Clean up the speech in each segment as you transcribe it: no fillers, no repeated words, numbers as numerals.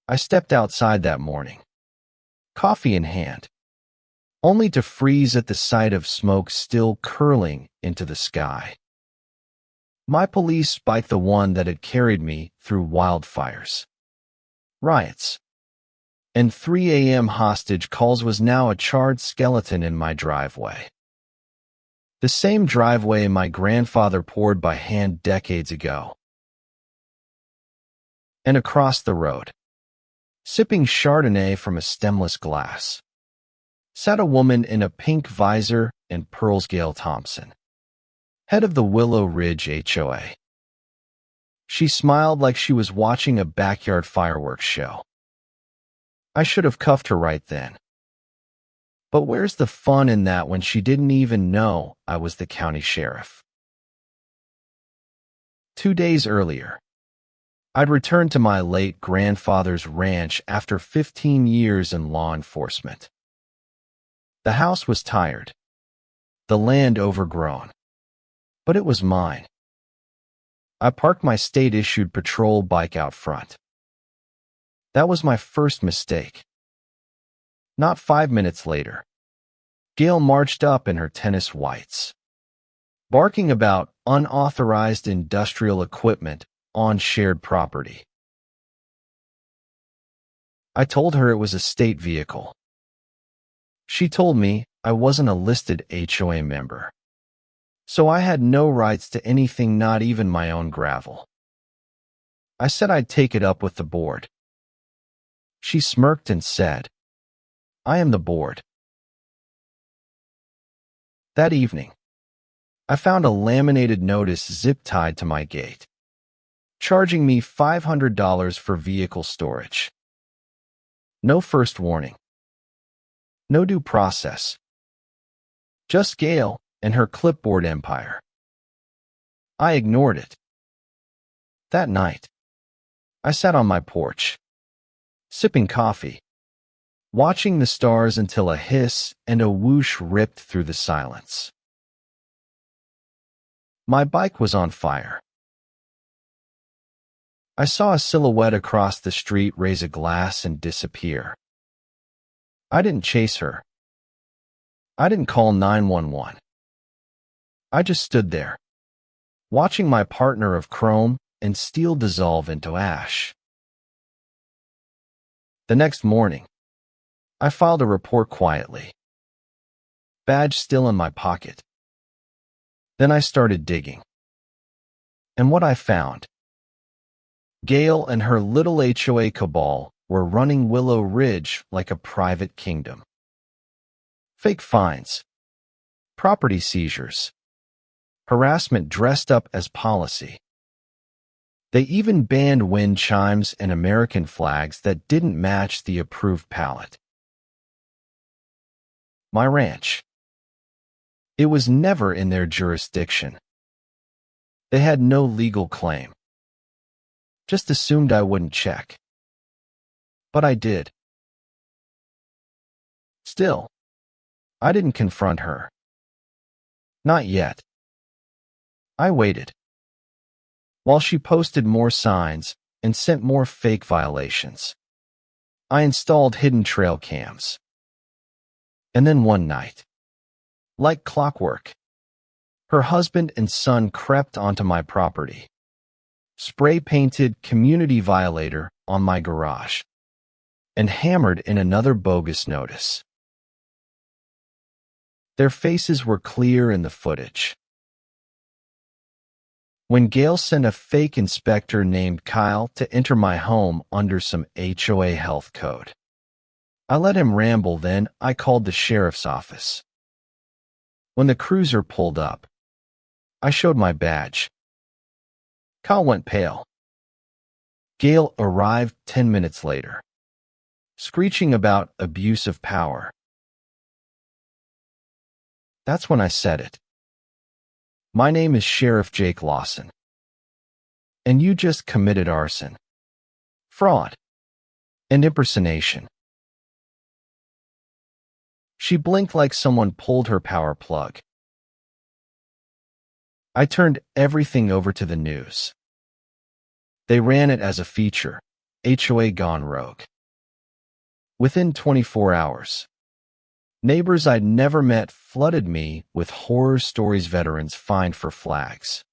I stepped outside that morning, coffee in hand, only to freeze at the sight of smoke still curling into the sky. My police spiked the one that had carried me through wildfires, riots, and 3 a.m. hostage calls was now a charred skeleton in my driveway. The same driveway my grandfather poured by hand decades ago. And across the road, sipping Chardonnay from a stemless glass, sat a woman in a pink visor and pearls. Gail Thompson, head of the Willow Ridge HOA. She smiled like she was watching a backyard fireworks show. I should have cuffed her right then. But where's the fun in that when she didn't even know I was the county sheriff? 2 days earlier, I'd returned to my late grandfather's ranch after 15 years in law enforcement. The house was tired, the land overgrown, but it was mine. I parked my state-issued patrol bike out front. That was my first mistake. Not 5 minutes later, Gail marched up in her tennis whites, barking about unauthorized industrial equipment on shared property. I told her it was a state vehicle. She told me I wasn't a listed HOA member, so I had no rights to anything, not even my own gravel. I said I'd take it up with the board. She smirked and said, "I am the board." That evening, I found a laminated notice zip-tied to my gate, charging me $500 for vehicle storage. No first warning. No due process. Just Gail and her clipboard empire. I ignored it. That night, I sat on my porch, sipping coffee, watching the stars until a hiss and a whoosh ripped through the silence. My bike was on fire. I saw a silhouette across the street raise a glass and disappear. I didn't chase her. I didn't call 911. I just stood there, watching my partner of chrome and steel dissolve into ash. The next morning, I filed a report quietly, badge still in my pocket. Then I started digging. And what I found: Gail and her little HOA cabal were running Willow Ridge like a private kingdom. Fake fines, property seizures, harassment dressed up as policy. They even banned wind chimes and American flags that didn't match the approved palette. My ranch. It was never in their jurisdiction. They had no legal claim. Just assumed I wouldn't check. But I did. Still, I didn't confront her. Not yet. I waited, while she posted more signs and sent more fake violations. I installed hidden trail cams. And then one night, like clockwork, her husband and son crept onto my property, spray-painted community violator on my garage, and hammered in another bogus notice. Their faces were clear in the footage. When Gail sent a fake inspector named Kyle to enter my home under some HOA health code, I let him ramble, then I called the sheriff's office. When the cruiser pulled up, I showed my badge. Kyle went pale. Gail arrived 10 minutes later, screeching about abuse of power. That's when I said it. My name is Sheriff Jake Lawson, and you just committed arson, fraud, and impersonation. She blinked like someone pulled her power plug. I turned everything over to the news. They ran it as a feature, HOA gone rogue. Within 24 hours, neighbors I'd never met flooded me with horror stories, veterans fined for flags,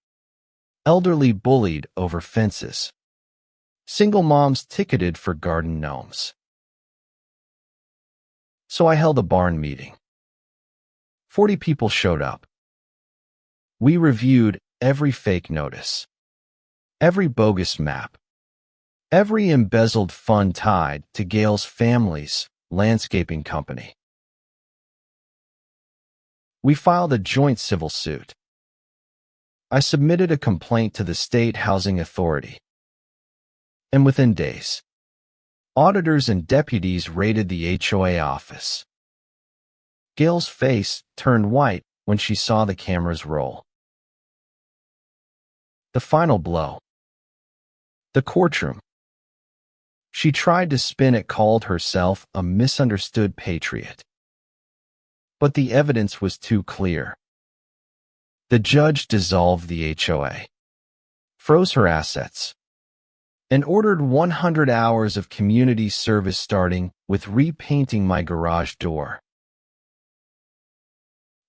elderly bullied over fences, single moms ticketed for garden gnomes. So I held a barn meeting. 40 people showed up. We reviewed every fake notice, every bogus map, every embezzled fund tied to Gail's family's landscaping company. We filed a joint civil suit. I submitted a complaint to the State Housing Authority. And within days, auditors and deputies raided the HOA office. Gail's face turned white when she saw the cameras roll. The final blow. The courtroom. She tried to spin it, called herself a misunderstood patriot. But the evidence was too clear. The judge dissolved the HOA, froze her assets, and ordered 100 hours of community service, starting with repainting my garage door.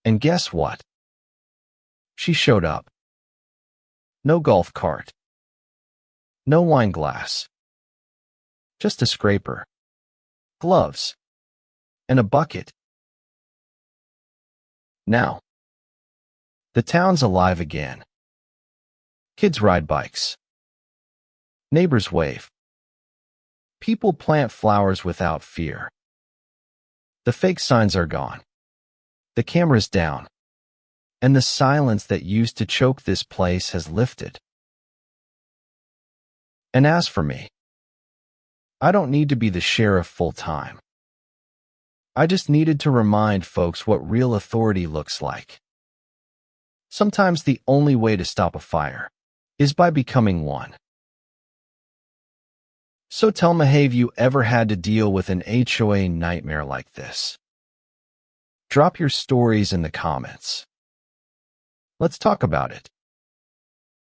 And guess what? She showed up. No golf cart. No wine glass. Just a scraper, gloves, and a bucket. Now, the town's alive again. Kids ride bikes. Neighbors wave. People plant flowers without fear. The fake signs are gone. The camera's down. And the silence that used to choke this place has lifted. And as for me, I don't need to be the sheriff full time. I just needed to remind folks what real authority looks like. Sometimes the only way to stop a fire is by becoming one. So tell me, have you ever had to deal with an HOA nightmare like this? Drop your stories in the comments. Let's talk about it.